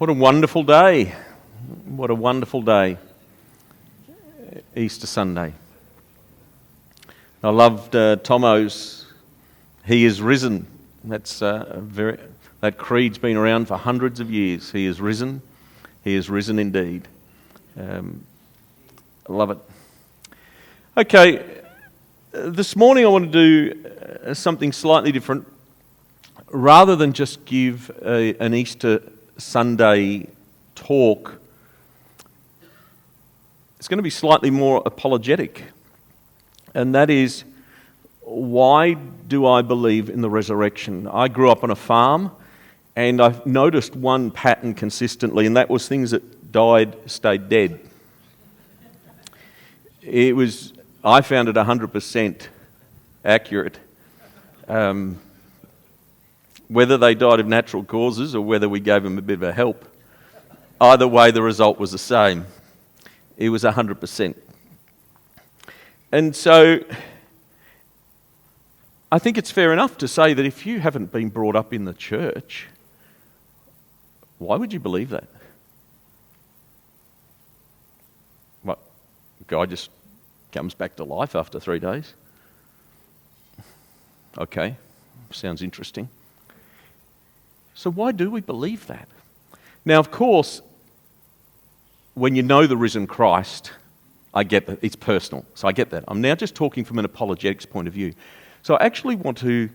What a wonderful day. What a wonderful day. Easter Sunday. I loved Tomo's "He is risen." That creed's been around for hundreds of years. He is risen. He is risen indeed. I love it. Okay, this morning I want to do something slightly different. Rather than just give an Easter Sunday talk, it's going to be slightly more apologetic. And that is, why do I believe in the resurrection? I grew up on a farm, and I've noticed one pattern consistently, and that was things that died stayed dead. I found it 100% accurate. Whether they died of natural causes or whether we gave them a bit of a help, either way the result was the same. It was 100%. And so I think it's fair enough to say that if you haven't been brought up in the church, why would you believe that? What, a guy just comes back to life after 3 days? Okay, sounds interesting. So why do we believe that? Now, of course, when you know the risen Christ, I get that it's personal, so I get that. I'm now just talking from an apologetics point of view. So I actually want to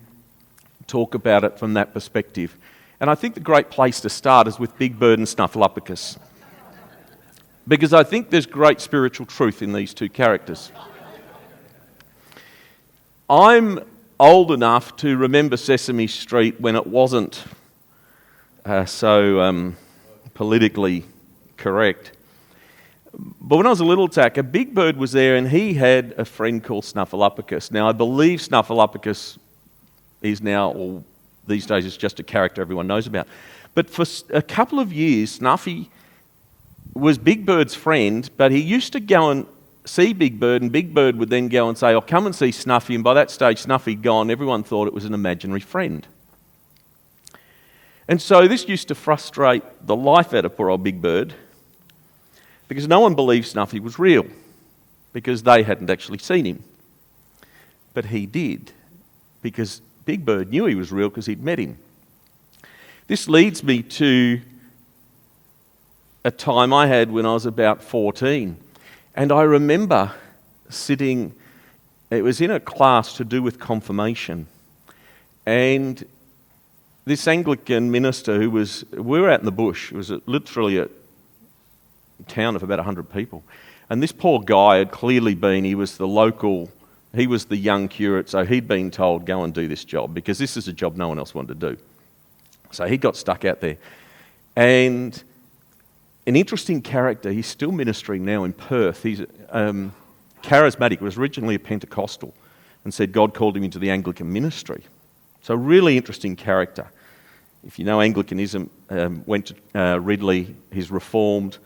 talk about it from that perspective. And I think the great place to start is with Big Bird and Snuffleupagus. Because I think there's great spiritual truth in these two characters. I'm old enough to remember Sesame Street when it wasn't so politically correct. But when I was a little tacker, Big Bird was there and he had a friend called Snuffleupagus. Now, I believe Snuffleupagus is now, or these days, it's just a character everyone knows about. But for a couple of years, Snuffy was Big Bird's friend, but he used to go and see Big Bird, and Big Bird would then go and say, "Oh, come and see Snuffy." And by that stage, Snuffy'd gone. Everyone thought it was an imaginary friend. And so this used to frustrate the life out of poor old Big Bird, because no one believed Snuffy was real, because they hadn't actually seen him. But he did, because Big Bird knew he was real because he'd met him. This leads me to a time I had when I was about 14. And I remember sitting, it was in a class to do with confirmation. And this Anglican minister we were out in the bush, it was literally a town of about 100 people. And this poor guy had clearly he was the young curate, so he'd been told, go and do this job, because this is a job no one else wanted to do. So he got stuck out there. And an interesting character, he's still ministering now in Perth. He's charismatic, was originally a Pentecostal, and said God called him into the Anglican ministry. So a really interesting character. If you know Anglicanism, went to Ridley, he's reformed,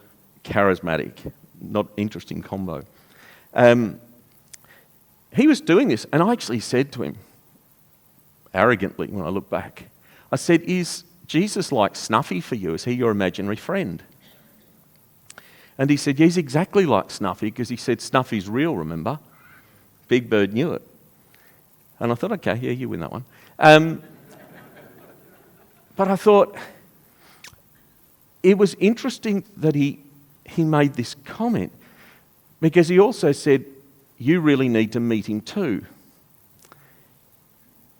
charismatic, not interesting combo. He was doing this, and I actually said to him, arrogantly when I look back, I said, "Is Jesus like Snuffy for you? Is he your imaginary friend?" And he said, "Yeah, he's exactly like Snuffy," because he said Snuffy's real, remember? Big Bird knew it. And I thought, okay, yeah, you win that one. But I thought, it was interesting that he made this comment, because he also said, you really need to meet him too.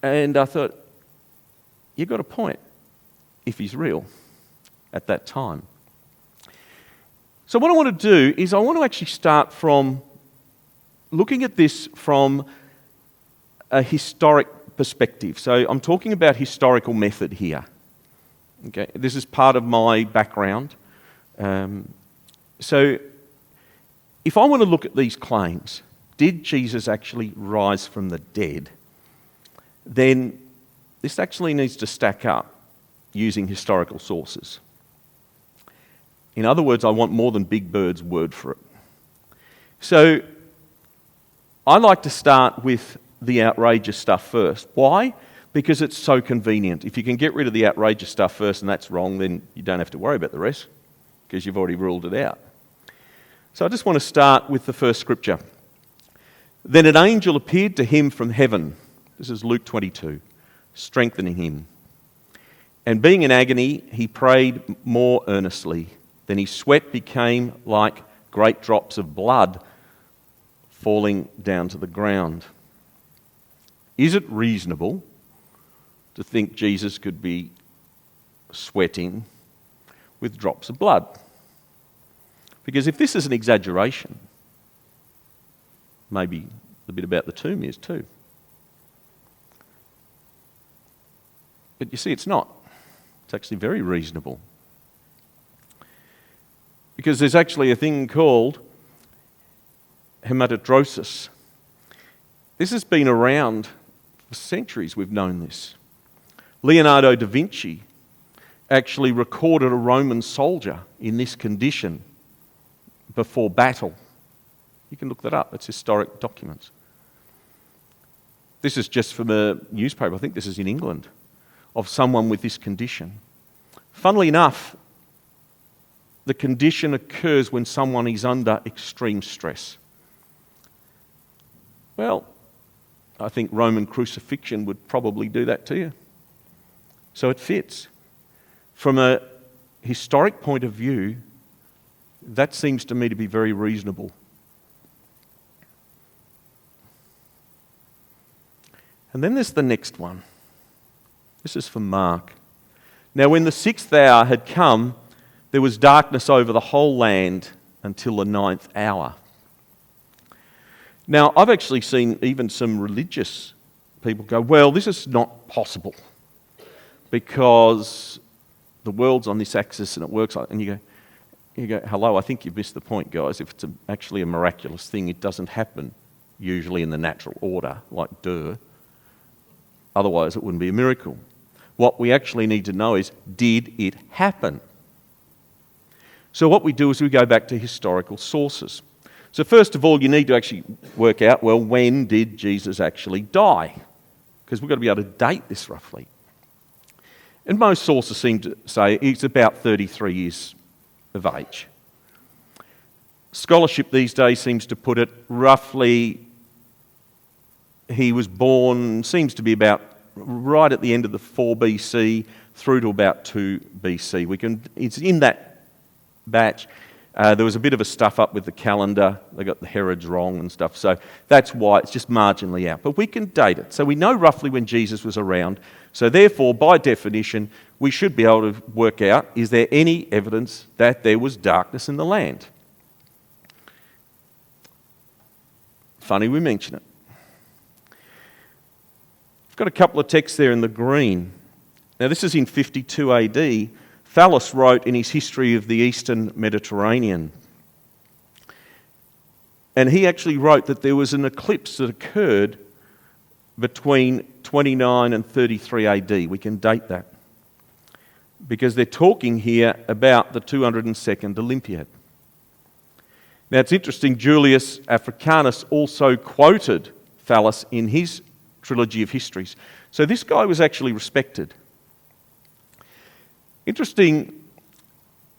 And I thought, you got a point, if he's real at that time. So what I want to do is I want to actually start from looking at this from a historic perspective. So I'm talking about historical method here. Okay, this is part of my background. So if I want to look at these claims, did Jesus actually rise from the dead? Then this actually needs to stack up using historical sources. In other words, I want more than Big Bird's word for it. So I like to start with the outrageous stuff first. Why? because it's so convenient. If you can get rid of the outrageous stuff first and that's wrong, then you don't have to worry about the rest because you've already ruled it out. So I just want to start with the first scripture. Then an angel appeared to him from heaven. This is Luke 22, strengthening him. And being in agony, he prayed more earnestly. Then his sweat became like great drops of blood falling down to the ground. Is it reasonable to think Jesus could be sweating with drops of blood? Because if this is an exaggeration, maybe the bit about the tomb is too. But you see, it's not. It's actually very reasonable. Because there's actually a thing called hematidrosis. This has been around for centuries, we've known this. Leonardo da Vinci actually recorded a Roman soldier in this condition before battle. You can look that up, it's historic documents. This is just from a newspaper, I think this is in England, of someone with this condition. Funnily enough, the condition occurs when someone is under extreme stress. Well, I think Roman crucifixion would probably do that to you. So it fits. From a historic point of view, that seems to me to be very reasonable. And then there's the next one. This is from Mark. Now when the 6th hour had come, there was darkness over the whole land until the 9th hour. Now, I've actually seen even some religious people go, well, this is not possible because the world's on this axis and it works like, and you go, hello, I think you've missed the point, guys. If it's actually a miraculous thing, it doesn't happen usually in the natural order, like duh. Otherwise, it wouldn't be a miracle. What we actually need to know is, did it happen? So what we do is we go back to historical sources. So first of all, you need to actually work out, well, when did Jesus actually die? Because we've got to be able to date this roughly. And most sources seem to say he's about 33 years of age. Scholarship these days seems to put it roughly, he was born, seems to be about right at the end of the 4 BC through to about 2 BC. It's in that batch. There was a bit of a stuff up with the calendar. They got the Herods wrong and stuff. So that's why it's just marginally out. But we can date it. So we know roughly when Jesus was around. So therefore, by definition, we should be able to work out, is there any evidence that there was darkness in the land? Funny we mention it. I've got a couple of texts there in the green. Now this is in 52 AD. Thallus wrote in his History of the Eastern Mediterranean. And he actually wrote that there was an eclipse that occurred between 29 and 33 AD. We can date that. Because they're talking here about the 202nd Olympiad. Now it's interesting, Julius Africanus also quoted Thallus in his Trilogy of Histories. So this guy was actually respected. Interesting,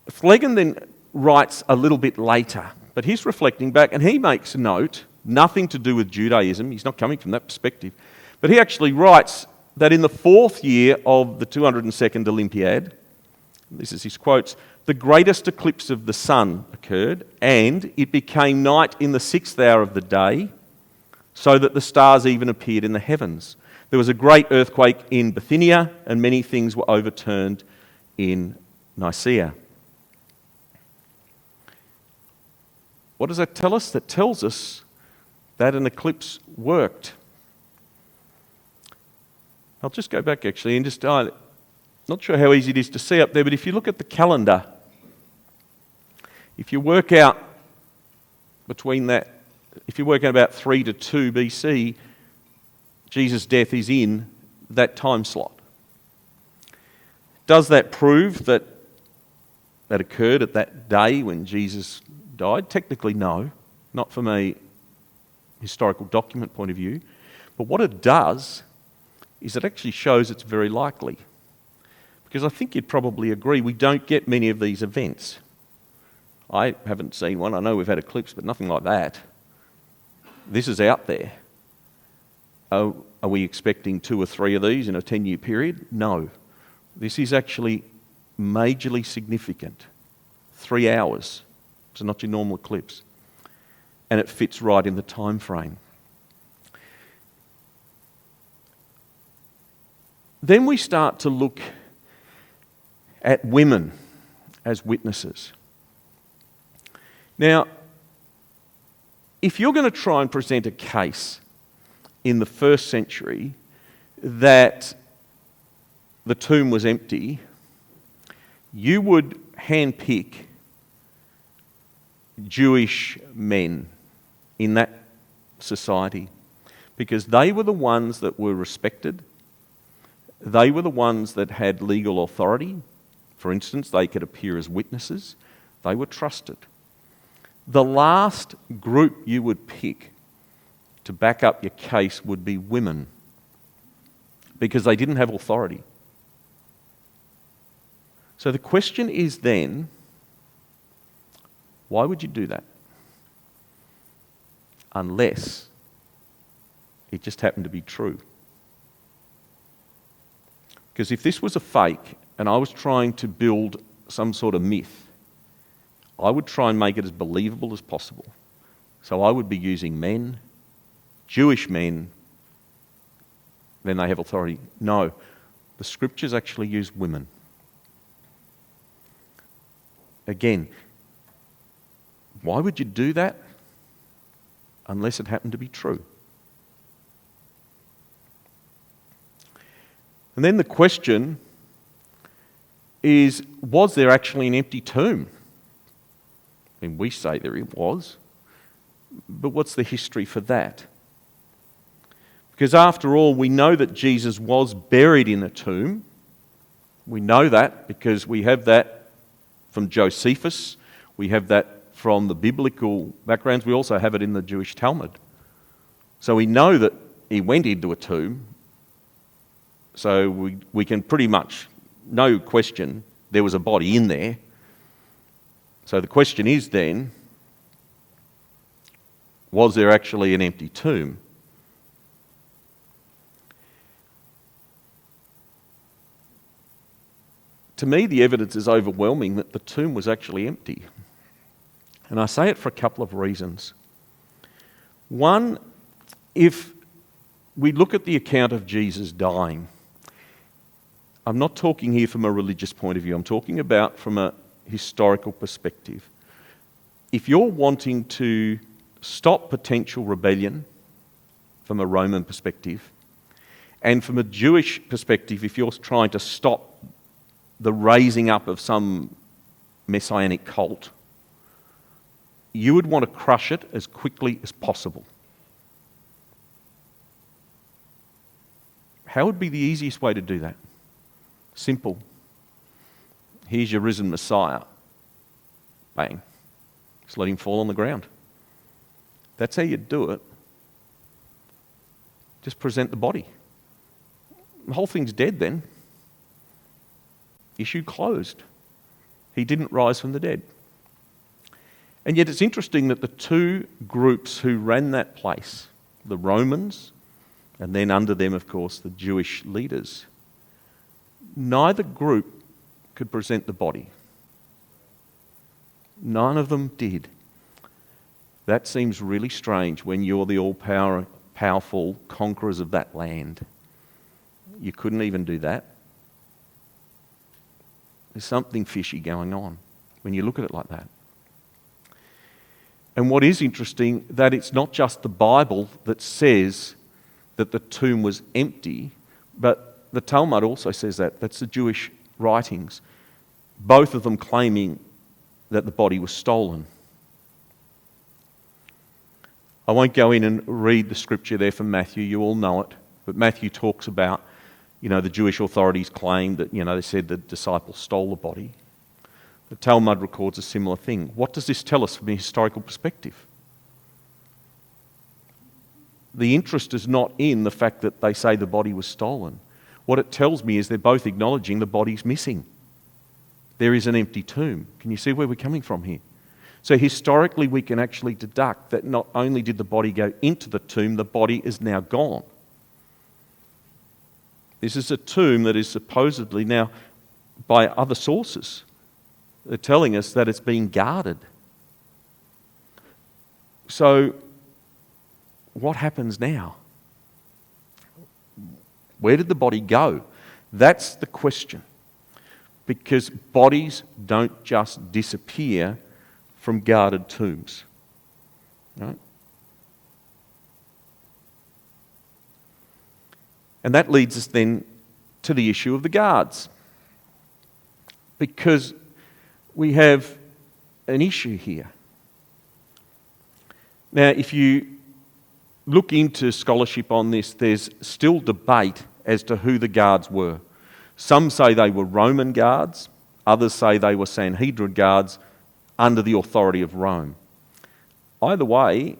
Phlegon then writes a little bit later, but he's reflecting back and he makes a note, nothing to do with Judaism, he's not coming from that perspective, but he actually writes that in the 4th year of the 202nd Olympiad, this is his quotes, the greatest eclipse of the sun occurred and it became night in the 6th hour of the day, so that the stars even appeared in the heavens. There was a great earthquake in Bithynia and many things were overturned in Nicaea. What does that tell us? That tells us that an eclipse worked. I'll just go back actually and just, not sure how easy it is to see up there, but if you look at the calendar, if you work out between that, if you work out about 3 to 2 BC, Jesus' death is in that time slot. Does that prove that that occurred at that day when Jesus died? Technically, no. Not from a historical document point of view. But what it does is it actually shows it's very likely. Because I think you'd probably agree we don't get many of these events. I haven't seen one. I know we've had eclipse, but nothing like that. This is out there. Are we expecting 2 or 3 of these in a 10-year period? No. This is actually majorly significant. 3 hours. It's not your normal eclipse. And it fits right in the time frame. Then we start to look at women as witnesses. Now, if you're going to try and present a case in the first century that the tomb was empty, you would handpick Jewish men in that society because they were the ones that were respected. They were the ones that had legal authority. For instance, they could appear as witnesses. They were trusted. The last group you would pick to back up your case would be women because they didn't have authority. So the question is then, why would you do that? Unless it just happened to be true. Because if this was a fake and I was trying to build some sort of myth, I would try and make it as believable as possible. So I would be using men, Jewish men, then they have authority. No, the scriptures actually use women. Again, why would you do that? Unless it happened to be true. And then the question is, was there actually an empty tomb? I mean, we say there was, but what's the history for that? Because after all, we know that Jesus was buried in a tomb. We know that because we have that from Josephus. We have that from the biblical backgrounds. We also have it in the Jewish Talmud. So we know that he went into a tomb. So we can pretty much, no question, there was a body in there. So the question is then, was there actually an empty tomb? To me, the evidence is overwhelming that the tomb was actually empty. And I say it for a couple of reasons. One, if we look at the account of Jesus dying, I'm not talking here from a religious point of view, I'm talking about from a historical perspective. If you're wanting to stop potential rebellion from a Roman perspective, and from a Jewish perspective, if you're trying to stop the raising up of some messianic cult, you would want to crush it as quickly as possible. How would be the easiest way to do that? Simple. Here's your risen Messiah. Bang. Just let him fall on the ground. That's how you do it. Just present the body. The whole thing's dead then. Issue closed. He didn't rise from the dead. And yet it's interesting that the two groups who ran that place, the Romans, and then under them, of course, the Jewish leaders, neither group could present the body. None of them did. That seems really strange when you're the all-powerful conquerors of that land. You couldn't even do that. There's something fishy going on when you look at it like that. And what is interesting, that it's not just the Bible that says that the tomb was empty, but the Talmud also says that. That's the Jewish writings. Both of them claiming that the body was stolen. I won't go in and read the scripture there from Matthew, you all know it, but Matthew talks about, the Jewish authorities claimed that, they said the disciples stole the body. The Talmud records a similar thing. What does this tell us from a historical perspective? the interest is not in the fact that they say the body was stolen. What it tells me is they're both acknowledging the body's missing. There is an empty tomb. Can you see where we're coming from here? So historically, we can actually deduct that not only did the body go into the tomb, the body is now gone. This is a tomb that is supposedly now, by other sources, they're telling us that it's being guarded. So, what happens now? Where did the body go? That's the question. Because bodies don't just disappear from guarded tombs. Right? And that leads us then to the issue of the guards. Because we have an issue here. Now, if you look into scholarship on this, there's still debate as to who the guards were. Some say they were Roman guards, others say they were Sanhedrin guards under the authority of Rome. Either way,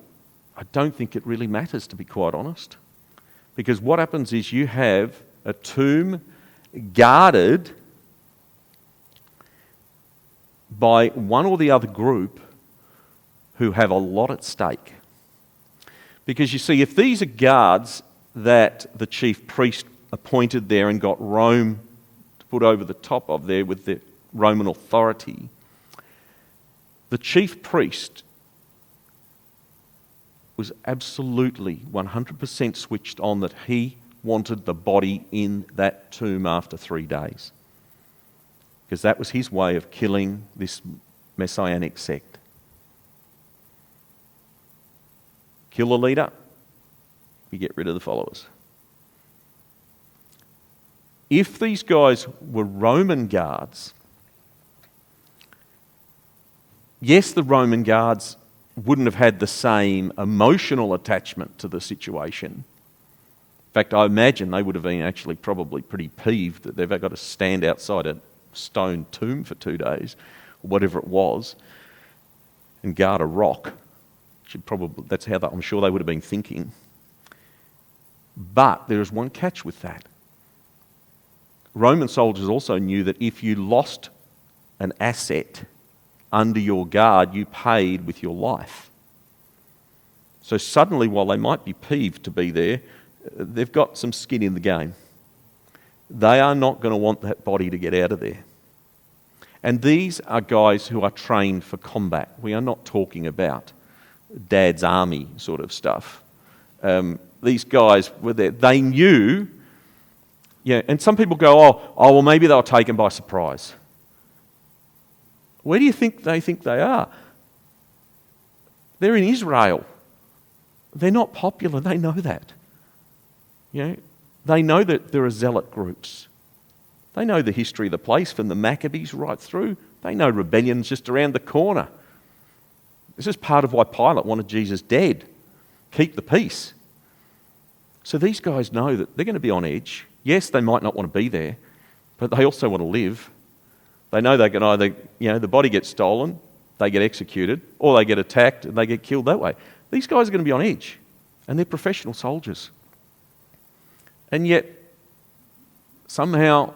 I don't think it really matters, to be quite honest. Because what happens is you have a tomb guarded by one or the other group who have a lot at stake. Because you see, if these are guards that the chief priest appointed there and got Rome to put over the top of there with the Roman authority, the chief priest was absolutely 100% switched on that he wanted the body in that tomb after 3 days. Because that was his way of killing this messianic sect. Kill the leader, you get rid of the followers. If these guys were Roman guards, yes, the Roman guards wouldn't have had the same emotional attachment to the situation. In fact, I imagine they would have been actually probably pretty peeved that they've got to stand outside a stone tomb for 2 days, or whatever it was, and guard a rock. That's how I'm sure they would have been thinking. But there is one catch with that. Roman soldiers also knew that if you lost an asset under your guard, you paid with your life. So suddenly, while they might be peeved to be there, they've got some skin in the game. They are not going to want that body to get out of there. And these are guys who are trained for combat. We are not talking about Dad's army sort of stuff. These guys were there. They knew, and some people go, well, maybe they were taken by surprise. Where do you think they are? They're in Israel. They're not popular. They know that. They know that there are zealot groups. They know the history of the place from the Maccabees right through. They know rebellion's just around the corner. This is part of why Pilate wanted Jesus dead. Keep the peace. So these guys know that they're going to be on edge. Yes, they might not want to be there, but they also want to live. They know they can either, the body gets stolen, they get executed, or they get attacked and they get killed that way. These guys are going to be on edge, and they're professional soldiers. And yet, somehow,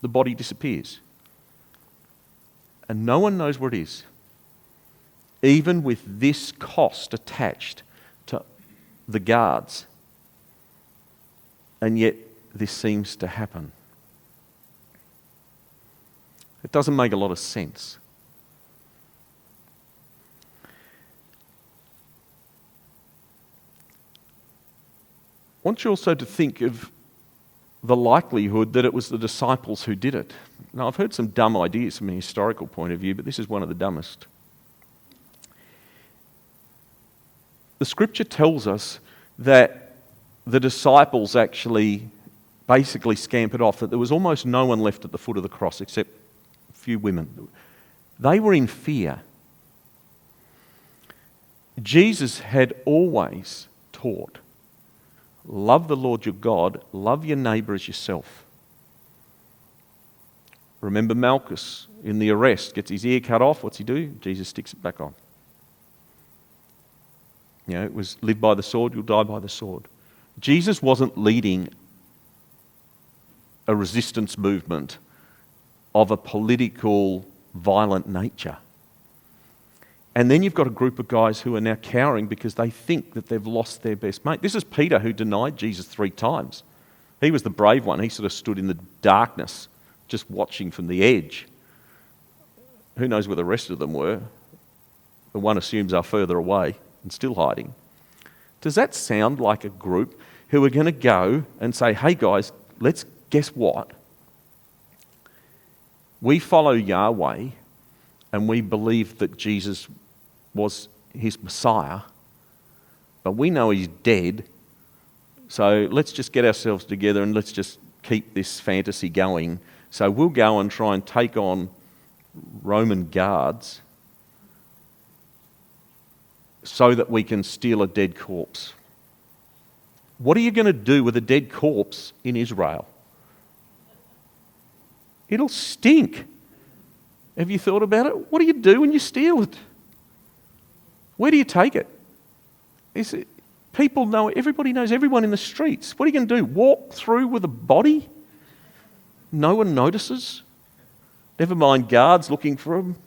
the body disappears. And no one knows where it is. Even with this cost attached to the guards. And yet, this seems to happen. It doesn't make a lot of sense. I want you also to think of the likelihood that it was the disciples who did it. Now, I've heard some dumb ideas from a historical point of view, but this is one of the dumbest. The scripture tells us that the disciples actually basically scampered off, that there was almost no one left at the foot of the cross except a few women. They were in fear. Jesus had always taught, love the Lord your God, love your neighbour as yourself. Remember Malchus in the arrest, gets his ear cut off, what's he do? Jesus sticks it back on. It was live by the sword, you'll die by the sword. Jesus wasn't leading a resistance movement of a political, violent nature. And then you've got a group of guys who are now cowering because they think that they've lost their best mate. This is Peter, who denied Jesus 3 times. He was the brave one. He sort of stood in the darkness, just watching from the edge. Who knows where the rest of them were? The one assumes are further away and still hiding. Does that sound like a group who are going to go and say, hey guys, guess what? We follow Yahweh and we believe that Jesus was his Messiah, but we know he's dead, so let's just get ourselves together and let's just keep this fantasy going. So we'll go and try and take on Roman guards so that we can steal a dead corpse. What are you going to do with a dead corpse in Israel? It'll stink. Have you thought about it? What do you do when you steal it? Where do you take it? People know, everybody knows everyone in the streets. What are you going to do? Walk through with a body? No one notices? Never mind guards looking for them,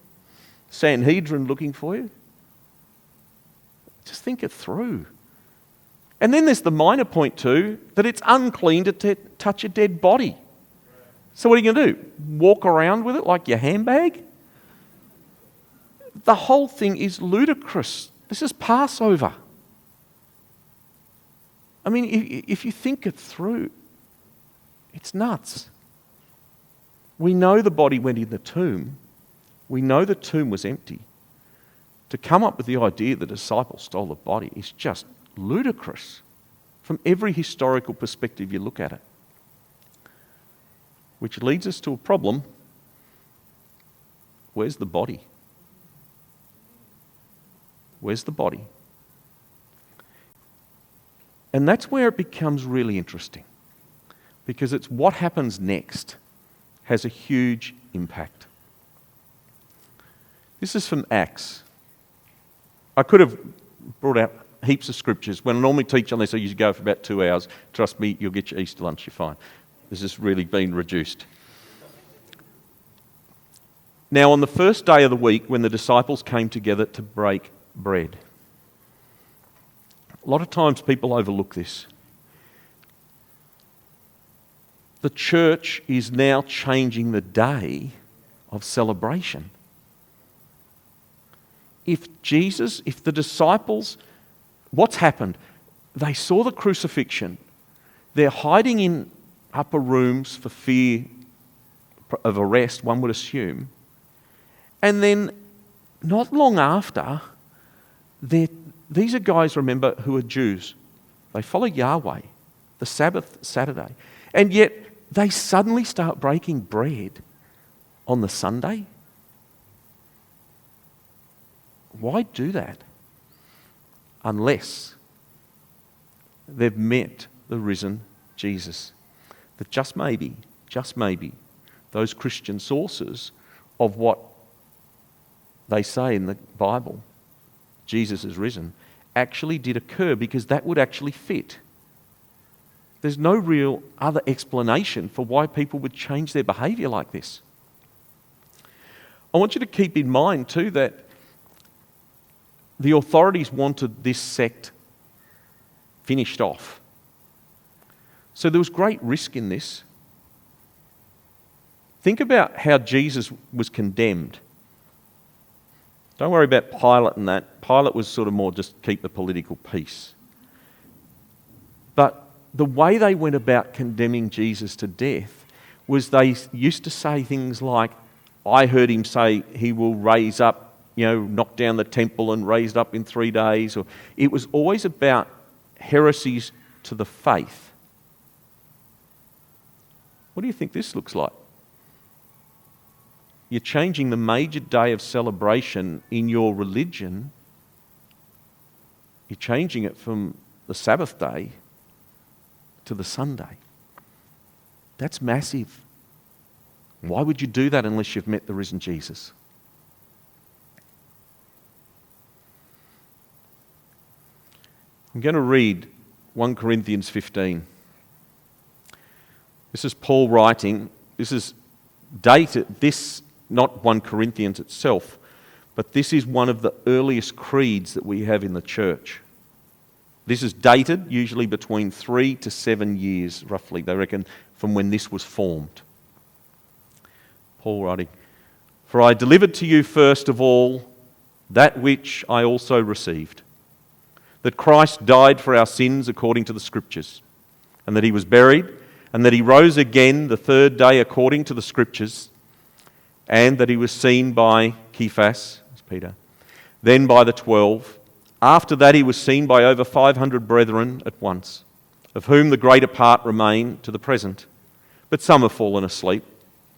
Sanhedrin looking for you. Just think it through. And then there's the minor point too, that it's unclean to touch a dead body. So what are you going to do? Walk around with it like your handbag? The whole thing is ludicrous. This is Passover. I mean, if you think it through, it's nuts. We know the body went in the tomb. We know the tomb was empty. To come up with the idea the disciples stole the body is just ludicrous from every historical perspective you look at it. Which leads us to a problem. Where's the body? Where's the body? And that's where it becomes really interesting, because it's what happens next has a huge impact. This is from Acts. I could have brought out heaps of scriptures. When I normally teach on this, I usually go for about 2 hours. Trust me, you'll get your Easter lunch, you're fine. This has really been reduced. Now, on the first day of the week, when the disciples came together to break bread, a lot of times people overlook this. The church is now changing the day of celebration. If the disciples, what's happened? They saw the crucifixion. They're hiding in upper rooms for fear of arrest, one would assume. And then, not long after, these are guys, remember, who are Jews. They follow Yahweh, the Sabbath, Saturday. And yet, they suddenly start breaking bread on the Sunday. Why do that? Unless they've met the risen Jesus. That just maybe, those Christian sources of what they say in the Bible, Jesus is risen, actually did occur, because that would actually fit. There's no real other explanation for why people would change their behaviour like this. I want you to keep in mind too that the authorities wanted this sect finished off. So there was great risk in this. Think about how Jesus was condemned. Don't worry about Pilate and that. Pilate was sort of more just keep the political peace. But the way they went about condemning Jesus to death was they used to say things like, I heard him say he will raise up, knock down the temple and raise it up in 3 days. Or it was always about heresies to the faith. What do you think this looks like? You're changing the major day of celebration in your religion. You're changing it from the Sabbath day to the Sunday. That's massive. Why would you do that unless you've met the risen Jesus? I'm going to read 1 Corinthians 15. This is Paul writing. This is dated, not 1 Corinthians itself, but this is one of the earliest creeds that we have in the church. This is dated usually between 3 to 7 years, roughly, they reckon, from when this was formed. Paul writing, "For I delivered to you first of all that which I also received, that Christ died for our sins according to the Scriptures, and that he was buried, and that he rose again the third day according to the Scriptures, and that he was seen by Cephas," that's Peter, "then by the 12. After that he was seen by over 500 brethren at once, of whom the greater part remain to the present, but some have fallen asleep,"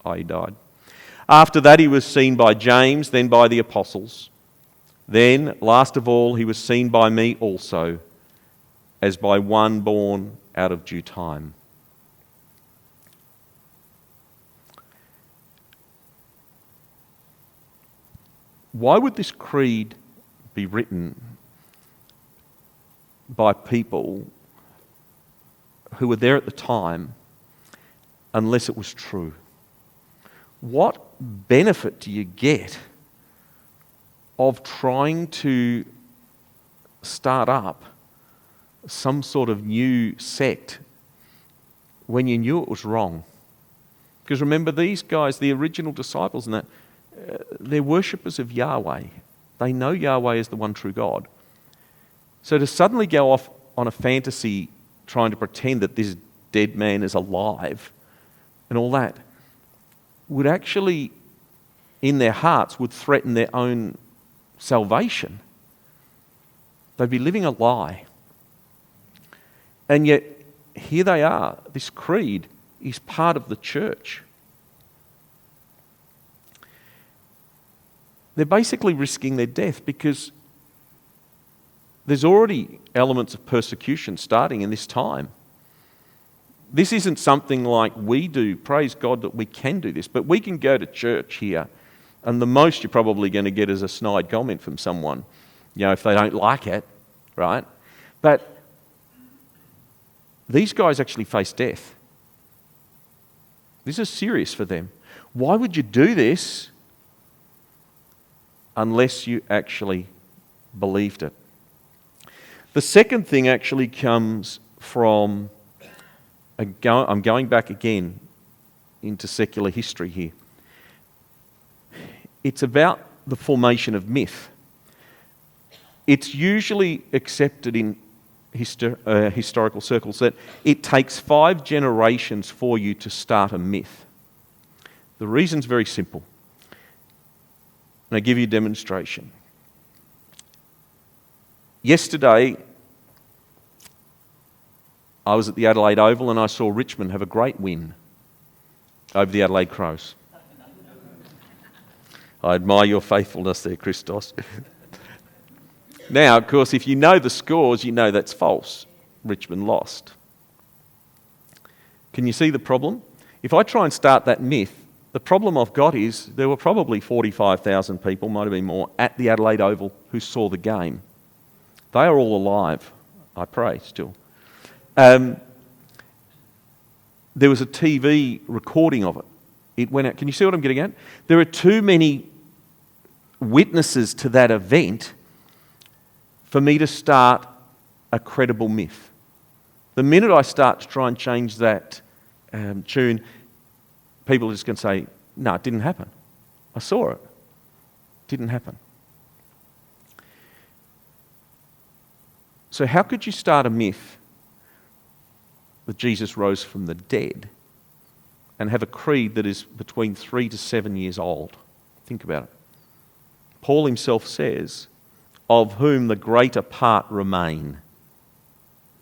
i.e. died. "After that he was seen by James, then by the apostles. Then, last of all, he was seen by me also, as by one born out of due time." Why would this creed be written by people who were there at the time unless it was true? What benefit do you get of trying to start up some sort of new sect when you knew it was wrong? Because remember, these guys, the original disciples and that, they're worshippers of Yahweh. They know Yahweh is the one true God. So to suddenly go off on a fantasy trying to pretend that this dead man is alive and all that would actually, in their hearts, would threaten their own salvation. They'd be living a lie. And yet, here they are. This creed is part of the church. They're basically risking their death because there's already elements of persecution starting in this time. This isn't something like we do. Praise God that we can do this. But we can go to church here, and the most you're probably going to get is a snide comment from someone, if they don't like it, right? But these guys actually face death. This is serious for them. Why would you do this unless you actually believed it? The second thing actually comes from, I'm going back again into secular history here. It's about the formation of myth. It's usually accepted in historical circles that it takes 5 generations for you to start a myth. The reason's very simple. And I give you a demonstration. Yesterday, I was at the Adelaide Oval and I saw Richmond have a great win over the Adelaide Crows. I admire your faithfulness there, Christos. Now, of course, if you know the scores, you know that's false. Richmond lost. Can you see the problem? If I try and start that myth, the problem I've got is there were probably 45,000 people, might have been more, at the Adelaide Oval who saw the game. They are all alive, I pray, still. There was a TV recording of it. It went out. Can you see what I'm getting at? There are too many witnesses to that event for me to start a credible myth. The minute I start to try and change that tune, people are just going to say, no, it didn't happen. I saw it. It didn't happen. So how could you start a myth that Jesus rose from the dead and have a creed that is between 3 to 7 years old? Think about it. Paul himself says, of whom the greater part remain.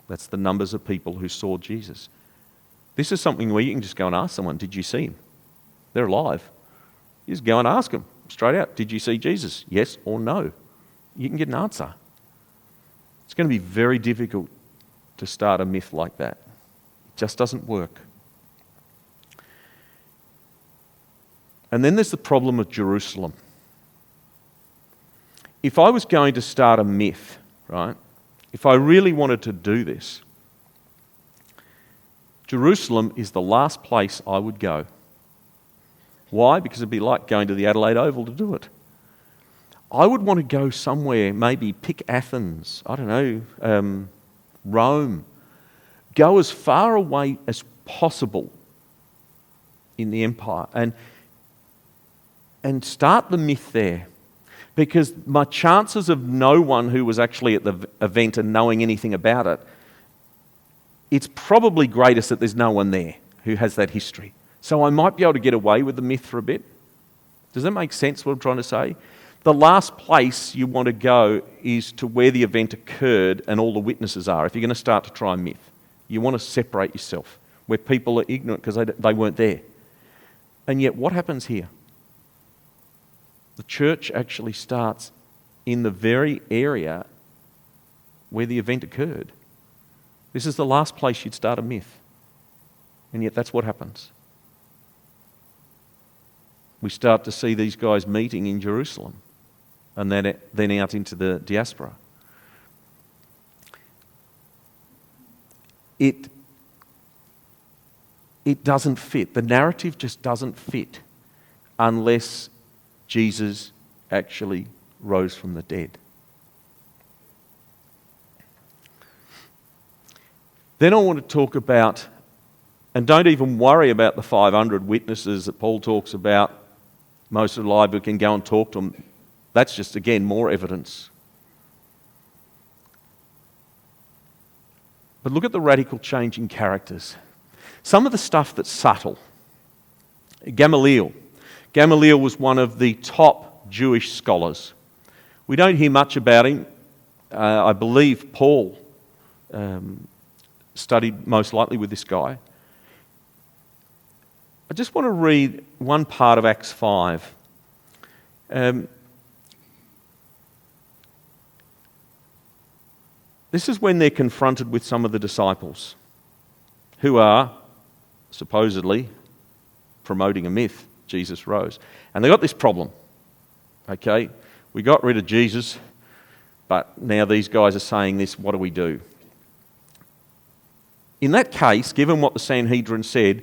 That's the numbers of people who saw Jesus. This is something where you can just go and ask someone, did you see him? They're alive. You just go and ask them straight out, did you see Jesus? Yes or no. You can get an answer. It's going to be very difficult to start a myth like that. It just doesn't work. And then there's the problem of Jerusalem. If I was going to start a myth, right, if I really wanted to do this, Jerusalem is the last place I would go. Why? Because it'd be like going to the Adelaide Oval to do it. I would want to go somewhere, maybe pick Athens, I don't know, Rome. Go as far away as possible in the empire and start the myth there. Because my chances of no one who was actually at the event and knowing anything about it, it's probably greatest that there's no one there who has that history. So I might be able to get away with the myth for a bit. Does that make sense, what I'm trying to say? The last place you want to go is to where the event occurred and all the witnesses are. If you're going to start to try a myth, you want to separate yourself, where people are ignorant because they weren't there. And yet what happens here? The church actually starts in the very area where the event occurred. This is the last place you'd start a myth. And yet that's what happens. We start to see these guys meeting in Jerusalem and then out into the diaspora. It doesn't fit. The narrative just doesn't fit unless Jesus actually rose from the dead. Then I want to talk about, and don't even worry about the 500 witnesses that Paul talks about, most alive who can go and talk to them. That's just, again, more evidence. But look at the radical change in characters. Some of the stuff that's subtle. Gamaliel. Gamaliel was one of the top Jewish scholars. We don't hear much about him. I believe Paul studied most likely with this guy. I just want to read one part of Acts 5. This is when they're confronted with some of the disciples who are supposedly promoting a myth, Jesus rose. And they got this problem. Okay, we got rid of Jesus, but now these guys are saying this, what do we do? In that case, given what the Sanhedrin said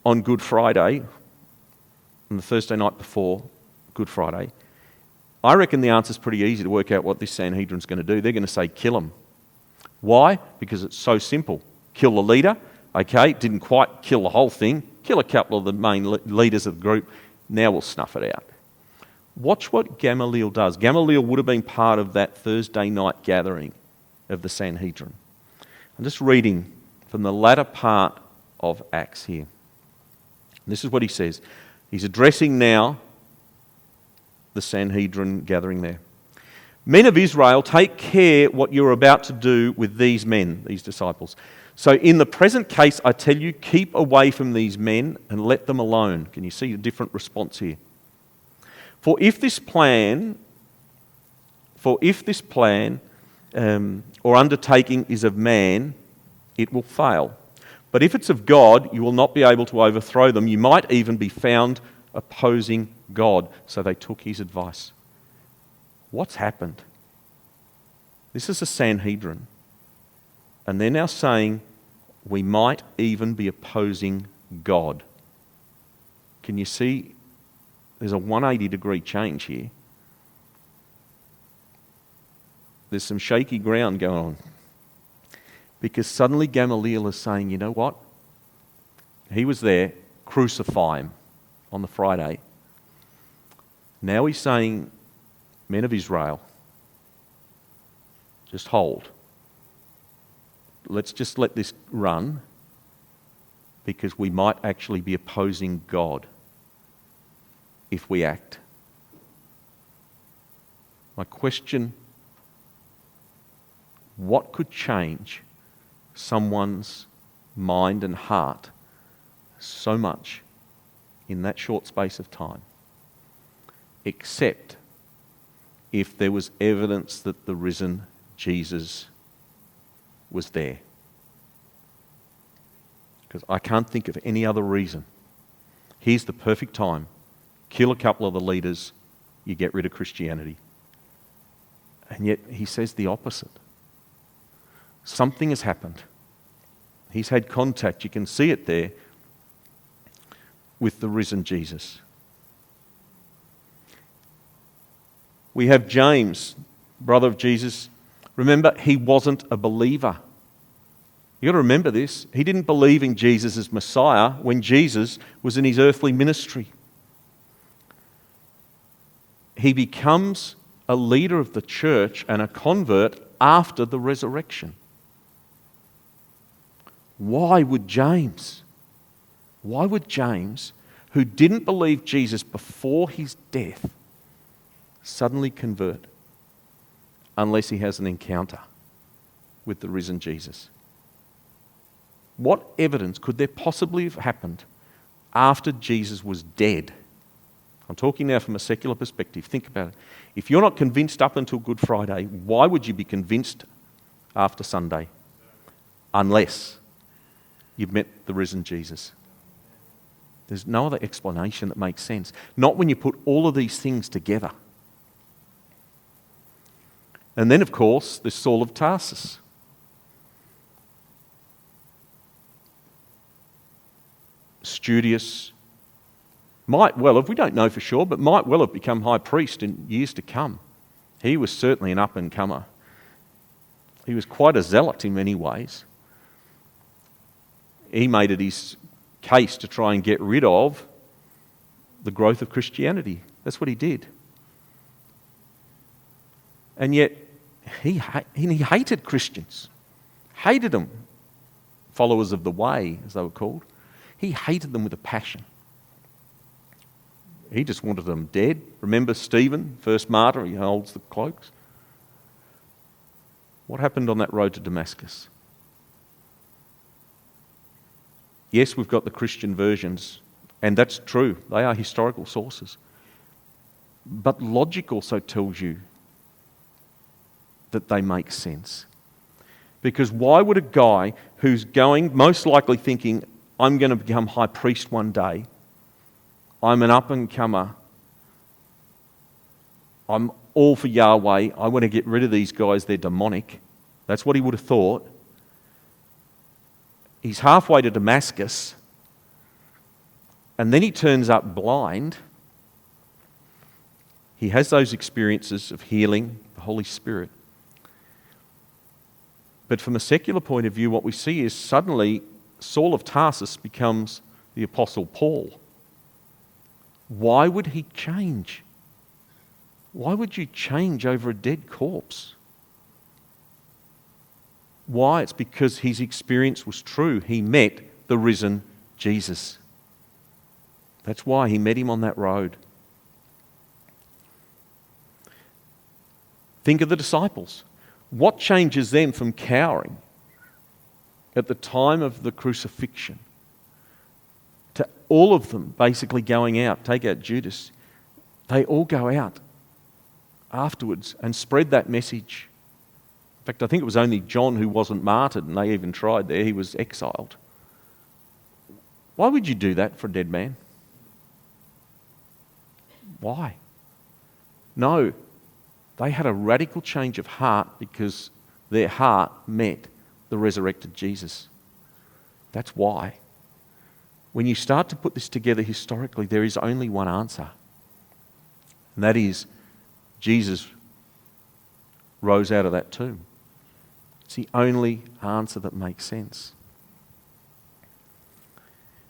on Good Friday, on the Thursday night before Good Friday, I reckon the answer's pretty easy to work out what this Sanhedrin's going to do. They're going to say, kill him. Why? Because it's so simple. Kill the leader, okay, didn't quite kill the whole thing, kill a couple of the main leaders of the group, now we'll snuff it out. Watch what Gamaliel does. Gamaliel would have been part of that Thursday night gathering of the Sanhedrin. I'm just reading from the latter part of Acts here. This is what he says. He's addressing now the Sanhedrin gathering there. Men of Israel, take care what you're about to do with these men, these disciples. So in the present case, I tell you, keep away from these men and let them alone. Can you see a different response here? For if this plan or undertaking is of man, it will fail. But if it's of God, you will not be able to overthrow them. You might even be found opposing God. So they took his advice. What's happened? This is a Sanhedrin. And they're now saying we might even be opposing God. Can you see? There's a 180-degree change here. There's some shaky ground going on. Because suddenly Gamaliel is saying, you know what? He was there, crucify him on the Friday. Now he's saying, men of Israel, just hold. Let's just let this run because we might actually be opposing God if we act. My question, what could change someone's mind and heart so much in that short space of time, except if there was evidence that the risen Jesus was there? Because I can't think of any other reason. Here's the perfect time. Kill a couple of the leaders, you get rid of Christianity. And yet he says the opposite. Something has happened. He's had contact, you can see it there, with the risen Jesus. We have James, brother of Jesus. Remember, he wasn't a believer. You've got to remember this. He didn't believe in Jesus as Messiah when Jesus was in his earthly ministry. He becomes a leader of the church and a convert after the resurrection. Why would James, who didn't believe Jesus before his death, suddenly convert unless he has an encounter with the risen Jesus? What evidence could there possibly have happened after Jesus was dead? I'm talking now from a secular perspective. Think about it. If you're not convinced up until Good Friday, why would you be convinced after Sunday? Unless you've met the risen Jesus. There's no other explanation that makes sense. Not when you put all of these things together. And then, of course, there's Saul of Tarsus. Studious, might well have, we don't know for sure, but might well have become high priest in years to come. He was certainly an up-and-comer. He was quite a zealot in many ways. He made it his case to try and get rid of the growth of Christianity. That's what he did. And yet, he hated Christians. Hated them. Followers of the way, as they were called. He hated them with a passion. He just wanted them dead. Remember Stephen, first martyr, he holds the cloaks. What happened on that road to Damascus? Yes, we've got the Christian versions, and that's true. They are historical sources. But logic also tells you that they make sense. Because why would a guy who's going, most likely thinking, I'm going to become high priest one day, I'm an up-and-comer, I'm all for Yahweh, I want to get rid of these guys, they're demonic. That's what he would have thought. He's halfway to Damascus, and then he turns up blind. He has those experiences of healing, the Holy Spirit. But from a secular point of view, what we see is suddenly Saul of Tarsus becomes the Apostle Paul. Why would he change? Why would you change over a dead corpse? Why? It's because his experience was true. He met the risen Jesus. That's why he met him on that road. Think of the disciples. What changes them from cowering at the time of the crucifixion to all of them basically going out? Take out Judas. They all go out afterwards and spread that message. In fact, I think it was only John who wasn't martyred, and they even tried there. He was exiled. Why would you do that for a dead man? Why? No, they had a radical change of heart because their heart met the resurrected Jesus. That's why. When you start to put this together historically, there is only one answer. And that is, Jesus rose out of that tomb. It's the only answer that makes sense.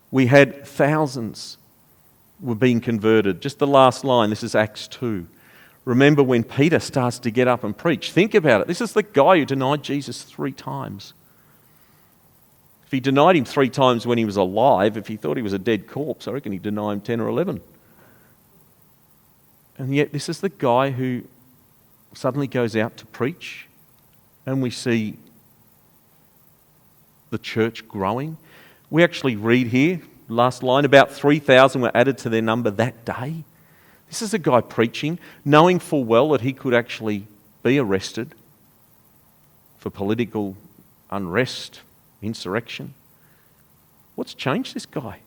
We had thousands were being converted. Just the last line, this is Acts 2. Remember when Peter starts to get up and preach. Think about it. This is the guy who denied Jesus 3 times. If he denied him 3 times when he was alive, if he thought he was a dead corpse, I reckon he'd deny him 10 or 11. And yet this is the guy who suddenly goes out to preach, and we see the church growing. We actually read here, last line, about 3,000 were added to their number that day. This is a guy preaching, knowing full well that he could actually be arrested for political unrest, insurrection. What's changed this guy?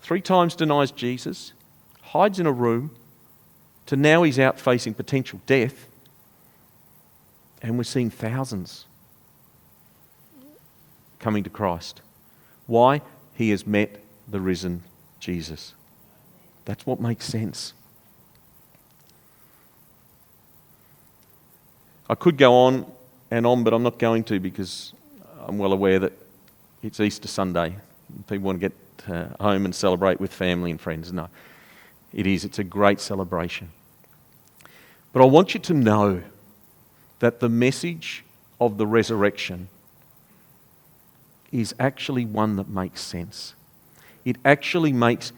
3 times denies Jesus, hides in a room, to now he's out facing potential death, and we're seeing thousands coming to Christ. Why? He has met the risen Jesus. That's what makes sense. I could go on and on, but I'm not going to, because I'm well aware that it's Easter Sunday. People want to get home and celebrate with family and friends. No, it is. It's a great celebration. But I want you to know that the message of the resurrection is actually one that makes sense. It actually makes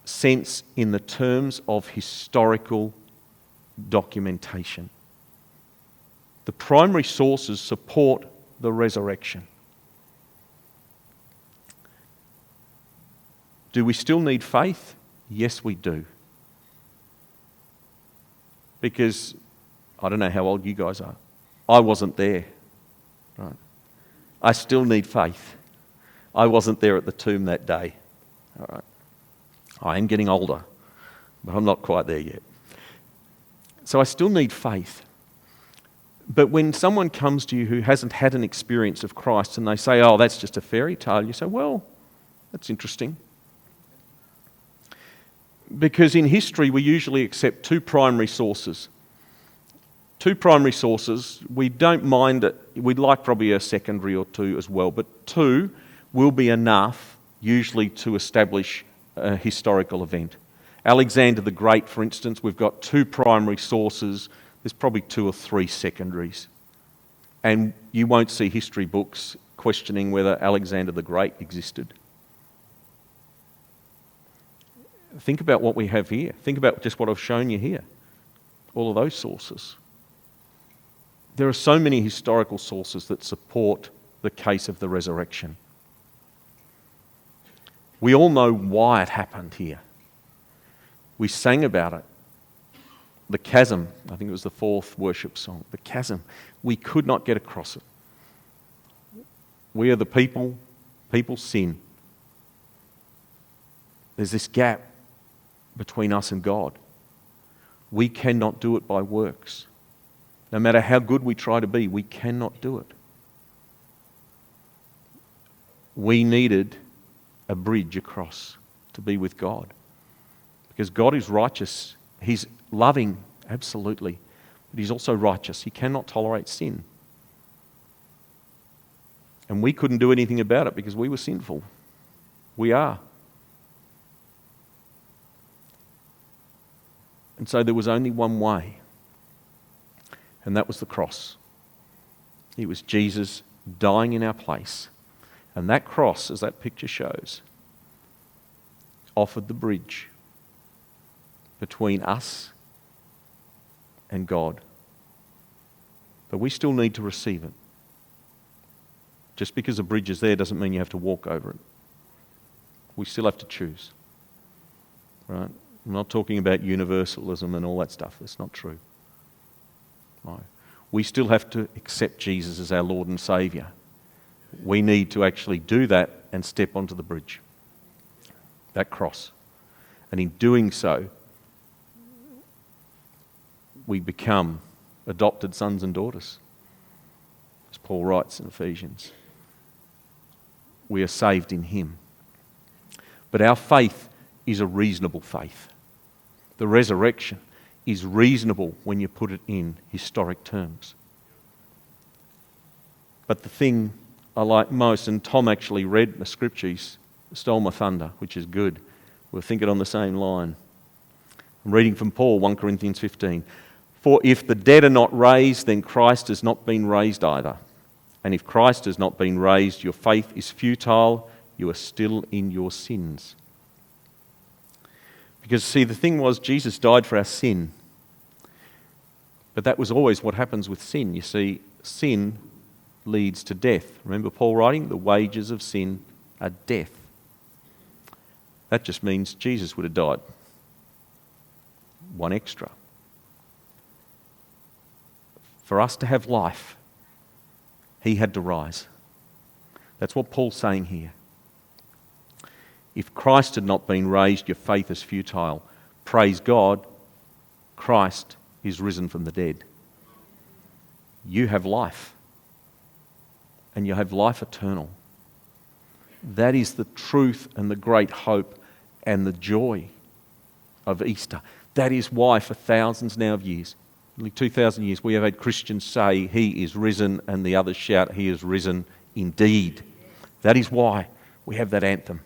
sense in the terms of historical documentation. The primary sources support the resurrection. Do we still need faith? Yes, we do. Because I don't know how old you guys are. I wasn't there. Right? I still need faith. I wasn't there at the tomb that day. All right. I am getting older, but I'm not quite there yet. So I still need faith. But when someone comes to you who hasn't had an experience of Christ and they say, oh, that's just a fairy tale, you say, well, that's interesting. Because in history, we usually accept two primary sources. Two primary sources. We don't mind it. We'd like probably a secondary or two as well, but two will be enough usually to establish a historical event. Alexander the Great, for instance, we've got two primary sources. There's probably two or three secondaries. And you won't see history books questioning whether Alexander the Great existed. Think about what we have here. Think about just what I've shown you here. All of those sources. There are so many historical sources that support the case of the resurrection. We all know why it happened here. We sang about it. The chasm, I think it was the fourth worship song, the chasm. We could not get across it. We are the people sin. There's this gap between us and God. We cannot do it by works. No matter how good we try to be, we cannot do it. We needed a bridge across to be with God. Because God is righteous. He's loving, absolutely. But He's also righteous. He cannot tolerate sin. And we couldn't do anything about it because we were sinful. We are. And so there was only one way. And that was the cross. It was Jesus dying in our place. And that cross, as that picture shows, offered the bridge between us and God. But we still need to receive it. Just because a bridge is there doesn't mean you have to walk over it. We still have to choose. Right? I'm not talking about universalism and all that stuff. That's not true. No. We still have to accept Jesus as our Lord and Saviour. We need to actually do that and step onto the bridge, that cross. And in doing so, we become adopted sons and daughters, as Paul writes in Ephesians. We are saved in Him. But our faith is a reasonable faith. The resurrection is reasonable when you put it in historic terms. But the thing I like most, and Tom actually read the scriptures, stole my thunder, which is good. We're thinking on the same line. I'm reading from Paul, 1 Corinthians 15. For if the dead are not raised, then Christ has not been raised either. And if Christ has not been raised, your faith is futile, you are still in your sins. Because, see, the thing was, Jesus died for our sin. But that was always what happens with sin. You see, sin leads to death. Remember Paul writing, the wages of sin are death. That just means Jesus would have died. One extra. For us to have life, He had to rise. That's what Paul's saying here. If Christ had not been raised, your faith is futile. Praise God, Christ is risen from the dead. You have life. And you have life eternal. That is the truth and the great hope and the joy of Easter. That is why for thousands now of years, nearly 2,000 years, we have had Christians say, He is risen, and the others shout, He is risen indeed. That is why we have that anthem.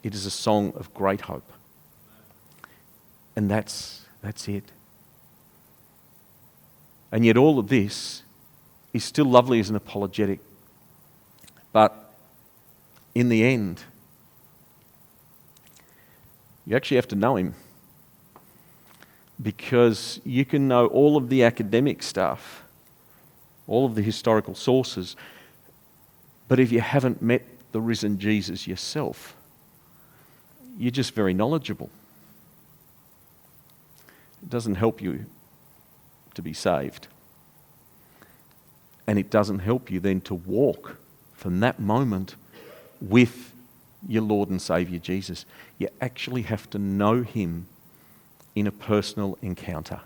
It is a song of great hope. And that's it. And yet all of this is still lovely as an apologetic. But in the end, you actually have to know Him. Because you can know all of the academic stuff, all of the historical sources, but if you haven't met the risen Jesus yourself, you're just very knowledgeable. It doesn't help you to be saved. And it doesn't help you then to walk from that moment with your Lord and Saviour Jesus. You actually have to know Him in a personal encounter.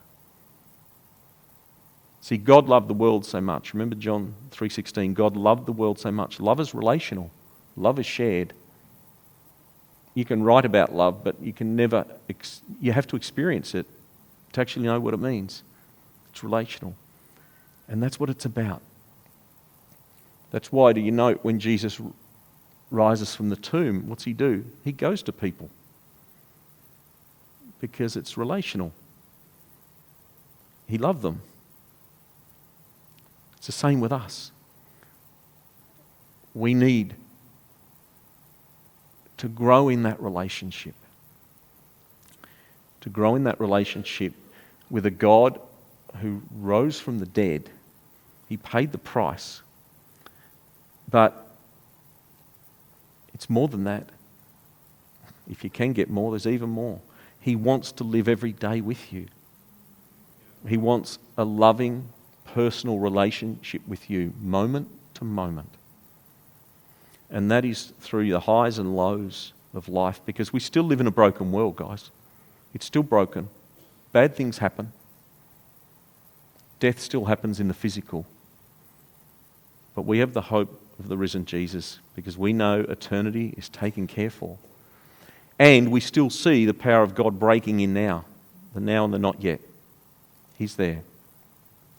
See, God loved the world so much. Remember John 3:16, God loved the world so much. Love is relational. Love is shared. You can write about love, but you can never, you have to experience it to actually know what it means. It's relational. And that's what it's about. That's why, do you note, when Jesus rises from the tomb, what's He do? He goes to people. Because it's relational. He loved them. It's the same with us. We need to grow in that relationship. To grow in that relationship with a God who rose from the dead. He paid the price. But it's more than that. If you can get more, there's even more. He wants to live every day with you. He wants a loving, personal relationship with you, moment to moment. And that is through the highs and lows of life, because we still live in a broken world, guys. It's still broken. Bad things happen. Death still happens in the physical. But we have the hope of the risen Jesus, because we know eternity is taken care for. And we still see the power of God breaking in now, the now and the not yet. He's there.